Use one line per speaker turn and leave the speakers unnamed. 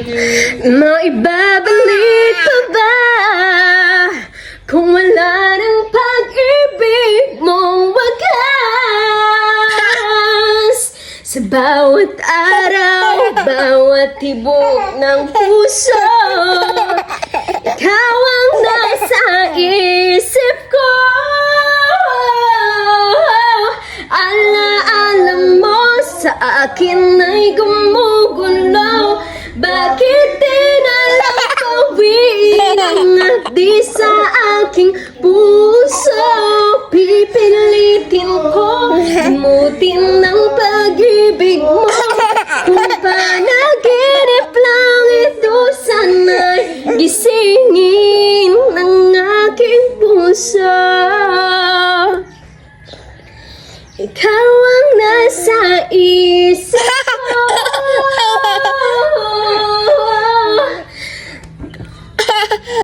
Maibabalik pa ba kung wala ng pag-ibig mong wagas? Sa bawat araw, bawat tibok ng puso, ikaw ang nasa isip ko. Alaala mo sa akin ay gumugulo. Bakit di na lang pawin at di sa aking puso? Pipilitin ko limutin ng pag-ibig mo. Kung panaginip lang ito, sana'y gisingin ng aking puso. Ikaw ang nasa isip